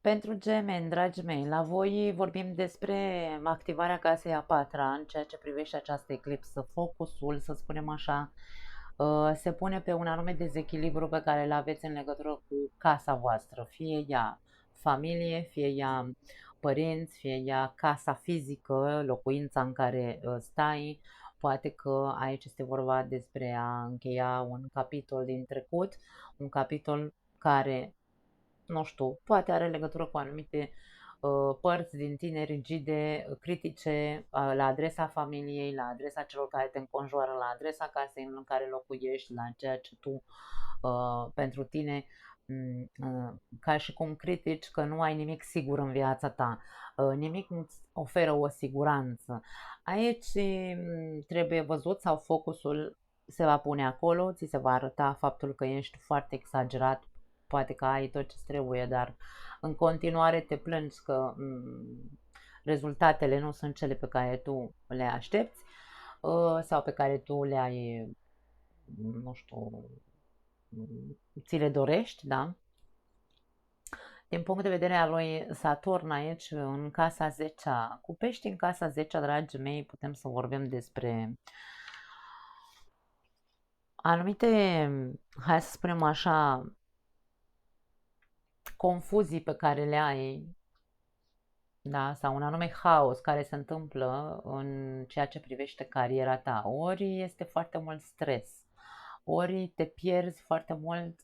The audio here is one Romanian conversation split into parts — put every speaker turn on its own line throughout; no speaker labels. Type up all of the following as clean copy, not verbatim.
Pentru gemeni, dragii mei, la voi vorbim despre activarea casei a patra în ceea ce privește această eclipsă. Focusul, să spunem așa, se pune pe un anume dezechilibru pe care îl aveți în legătură cu casa voastră, fie ea familie, fie ea părinți, fie ea casa fizică, locuința în care stai. Poate că aici este vorba despre a încheia un capitol din trecut, un capitol care, nu știu, poate are legătură cu anumite părți din tine rigide, critice la adresa familiei, la adresa celor care te înconjoară, la adresa casei în care locuiești, la ceea ce tu pentru tine ca și cum critici că nu ai nimic sigur în viața ta, nimic nu-ți oferă o siguranță. Aici trebuie văzut sau focusul se va pune acolo, ți se va arăta faptul că ești foarte exagerat, poate că ai tot ce trebuie, dar în continuare te plângi că rezultatele nu sunt cele pe care tu le aștepți sau pe care tu le ai, nu știu, ți le dorești, da? Din punct de vedere al lui Saturn aici, în casa 10-a, cu pești în casa 10-a, dragii mei, putem să vorbim despre anumite, hai să spunem așa, confuzii pe care le ai, da, sau un anume haos care se întâmplă în ceea ce privește cariera ta. Ori este foarte mult stres, ori te pierzi foarte mult,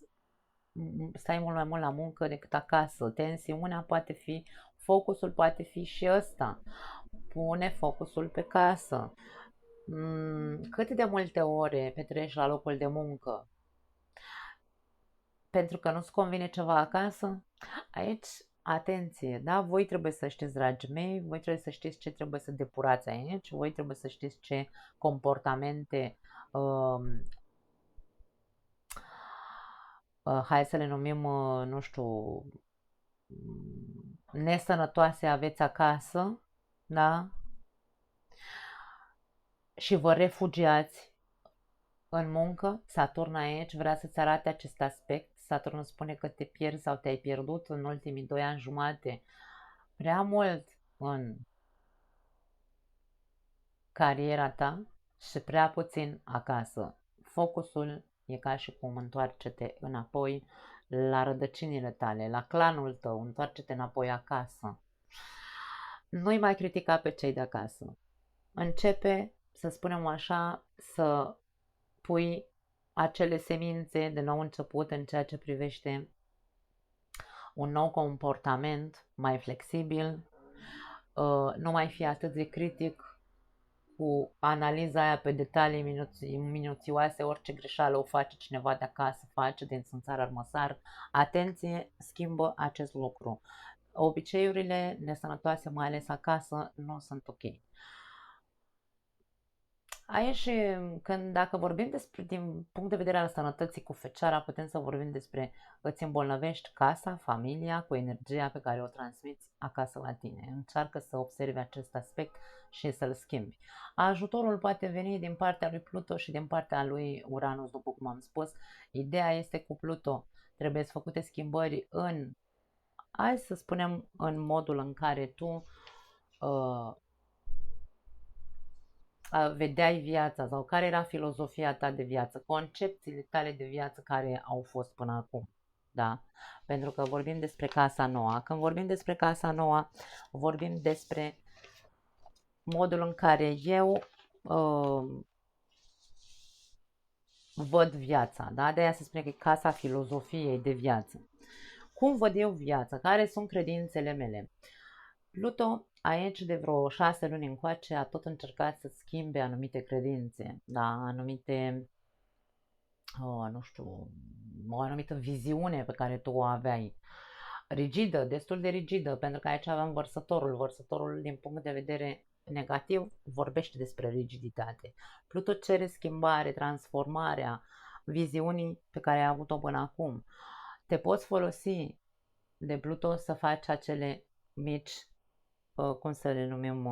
stai mult mai mult la muncă decât acasă. Tensiunea poate fi, focusul poate fi și ăsta. Pune focusul pe casă. Cât de multe ore petreci la locul de muncă pentru că nu-ți convine ceva acasă? Aici, atenție, da? Voi trebuie să știți, dragii mei, voi trebuie să știți ce trebuie să depurați aici, voi trebuie să știți ce comportamente, hai să le numim, nu știu, nesănătoase aveți acasă, da? Și vă refugiați în muncă. Saturn aici vrea să-ți arate acest aspect. Saturn spune că te pierzi sau te-ai pierdut în ultimii 2 ani jumate prea mult în cariera ta și prea puțin acasă. Focusul e ca și cum întoarce-te înapoi la rădăcinile tale, la clanul tău, întoarce-te înapoi acasă. Nu-i mai critica pe cei de acasă. Începe, să spunem așa, să pui acele semințe de nou început în ceea ce privește un nou comportament mai flexibil, nu mai fi atât de critic cu analiza aia pe detalii minuțioase, orice greșeală o face cineva de acasă, face din țânțar armăsar. Atenție, schimbă acest lucru. Obiceiurile nesănătoase, mai ales acasă, nu sunt ok. Aici, când, dacă vorbim despre, din punct de vedere al sănătății cu fecioara, putem să vorbim despre îți îmbolnăvești casa, familia, cu energia pe care o transmiți acasă la tine. Încearcă să observi acest aspect și să-l schimbi. Ajutorul poate veni din partea lui Pluto și din partea lui Uranus, după cum am spus. Ideea este cu Pluto. Trebuie să făcute schimbări în, hai să spunem, în modul în care tu vedeai viața sau care era filozofia ta de viață, concepțiile tale de viață care au fost până acum. Da? Pentru că vorbim despre casa nouă. Când vorbim despre casa nouă, vorbim despre modul în care eu văd viața. Da? De aia se spune că e casa filozofiei de viață. Cum văd eu viața? Care sunt credințele mele? Pluto aici de vreo 6 luni încoace a tot încercat să schimbe anumite credințe, da, anumite, nu știu, o anumită viziune pe care tu o aveai. Rigidă, destul de rigidă, pentru că aici avem vărsătorul. Vărsătorul, din punct de vedere negativ, vorbește despre rigiditate. Pluto cere schimbare, transformarea viziunii pe care ai avut-o până acum. Te poți folosi de Pluto să faci acele mici, cum să le numim,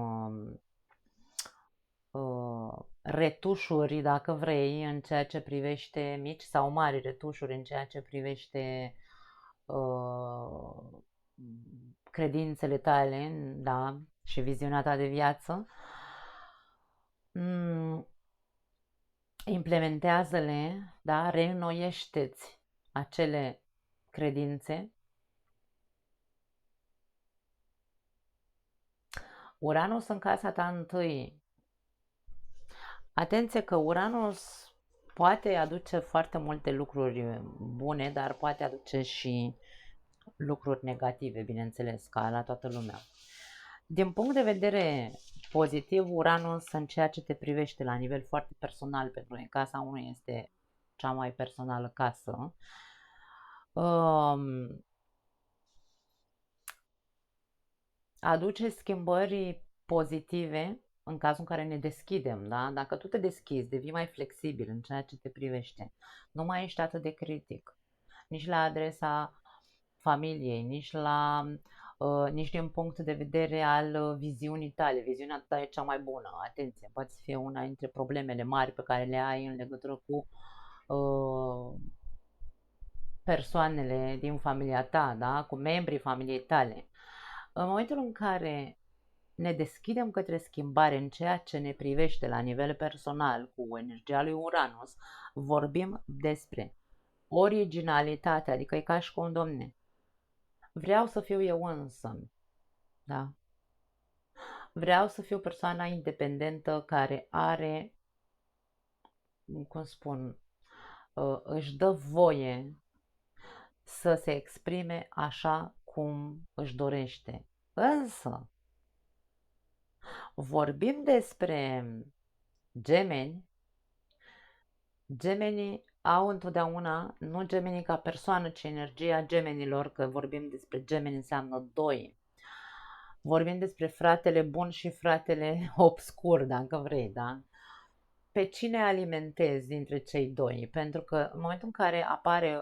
retușuri, dacă vrei, în ceea ce privește mici sau mari retușuri în ceea ce privește credințele tale, da, și viziunea ta de viață, implementează-le, da, reînnoiește-ți acele credințe. Uranus în casa ta întâi. Atenție că Uranus poate aduce foarte multe lucruri bune, dar poate aduce și lucruri negative, bineînțeles, ca la toată lumea. Din punct de vedere pozitiv, Uranus în ceea ce te privește la nivel foarte personal, pentru că casa 1 este cea mai personală casă, aduce schimbări pozitive în cazul în care ne deschidem, da? Dacă tu te deschizi, devii mai flexibil în ceea ce te privește, nu mai ești atât de critic, nici la adresa familiei, nici din punct de vedere al viziunii tale. Viziunea ta e cea mai bună, atenție, poate fi una dintre problemele mari pe care le ai în legătură cu persoanele din familia ta, da? Cu membrii familiei tale. În momentul în care ne deschidem către schimbare în ceea ce ne privește la nivel personal cu energia lui Uranus, vorbim despre originalitate, adică e ca și cum, domne, vreau să fiu eu însă, da? Vreau să fiu persoana independentă care are, cum spun, își dă voie să se exprime așa cum își dorește. Însă, vorbim despre gemeni. Gemenii au întotdeauna, nu gemenii ca persoană, ci energia gemenilor, că vorbim despre gemeni înseamnă doi. Vorbim despre fratele bun și fratele obscur, dacă vrei, da? Pe cine alimentezi dintre cei doi? Pentru că în momentul în care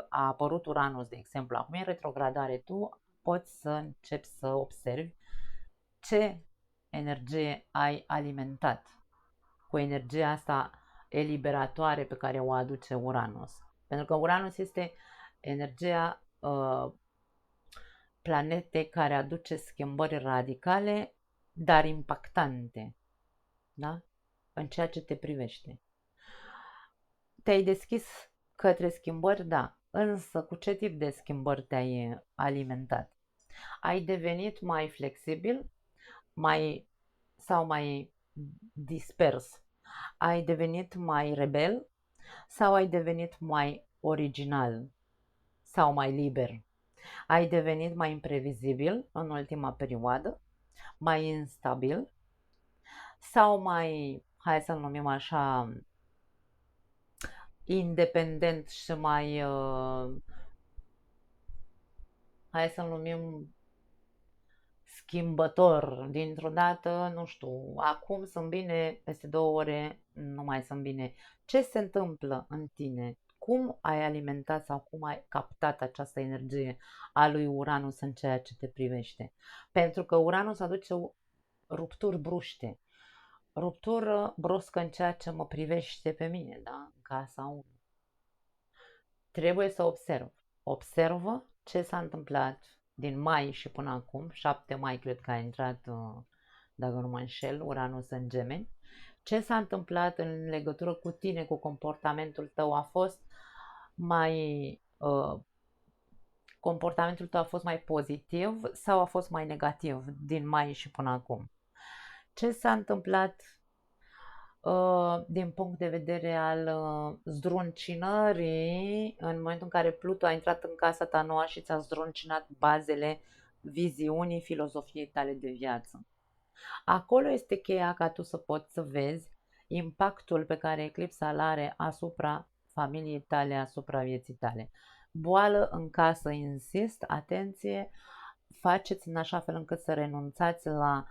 a apărut Uranus, de exemplu, acum e în retrogradare, tu poți să începi să observi ce energie ai alimentat cu energia asta eliberatoare pe care o aduce Uranus. Pentru că Uranus este energia planetei care aduce schimbări radicale, dar impactante, da? În ceea ce te privește. Te-ai deschis către schimbări, da, însă cu ce tip de schimbări te-ai alimentat? Ai devenit mai flexibil, mai dispers? Ai devenit mai rebel sau ai devenit mai original sau mai liber? Ai devenit mai imprevizibil în ultima perioadă, mai instabil sau mai, hai să-l numim așa, independent și mai, hai să-l numim schimbător dintr-o dată, nu știu, acum sunt bine, peste 2 ore nu mai sunt bine. Ce se întâmplă în tine? Cum ai alimentat sau cum ai captat această energie a lui Uranus în ceea ce te privește? Pentru că Uranus aduce rupturi bruște, ruptură bruscă în ceea ce mă privește pe mine, da? În casa 1. Trebuie să observ. Observă ce s-a întâmplat din mai și până acum, 7 mai cred că a intrat, dacă nu mă înșel, Uranus în Gemeni. Ce s-a întâmplat în legătură cu tine, cu comportamentul tău? Comportamentul tău a fost mai pozitiv sau a fost mai negativ din mai și până acum? Ce s-a întâmplat din punct de vedere al zdruncinării în momentul în care Pluto a intrat în casa ta nouă și ți-a zdruncinat bazele viziunii filozofiei tale de viață? Acolo este cheia ca tu să poți să vezi impactul pe care eclipsa îl are asupra familiei tale, asupra vieții tale. Boală în casă, insist, atenție, faceți în așa fel încât să renunțați la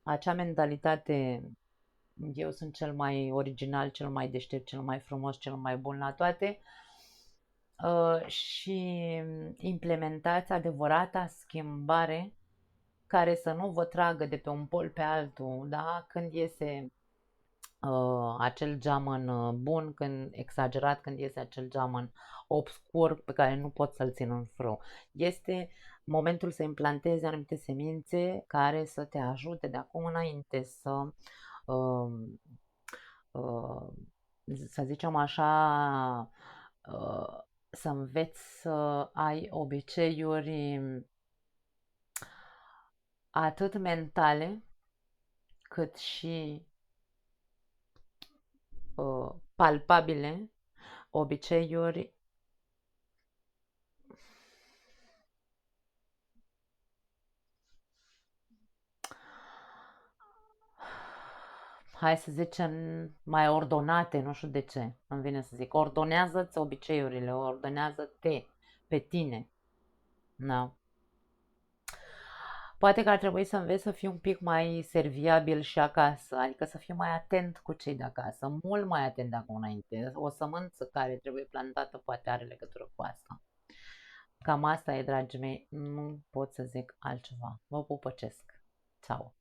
acea mentalitate: eu sunt cel mai original, cel mai deștept, cel mai frumos, cel mai bun la toate, și implementați adevărata schimbare care să nu vă tragă de pe un pol pe altul, da? Când iese acel geamăn bun, când exagerat, când iese acel geamăn obscur pe care nu pot să-l țin în frâu. Este momentul să implantezi anumite semințe care să te ajute de acum înainte uh, uh, să zicem așa, să înveți să ai obiceiuri atât mentale cât și palpabile, obiceiuri hai să zicem mai ordonate, nu știu de ce, îmi vine să zic, ordonează-ți obiceiurile, ordonează-te pe tine. Da. Poate că ar trebui să înveți să fii un pic mai serviabil și acasă, adică să fii mai atent cu cei de acasă, mult mai atent de acum înainte. O sămânță care trebuie plantată poate are legătură cu asta. Cam asta e, dragii mei, nu pot să zic altceva. Vă pupăcesc. Ceau!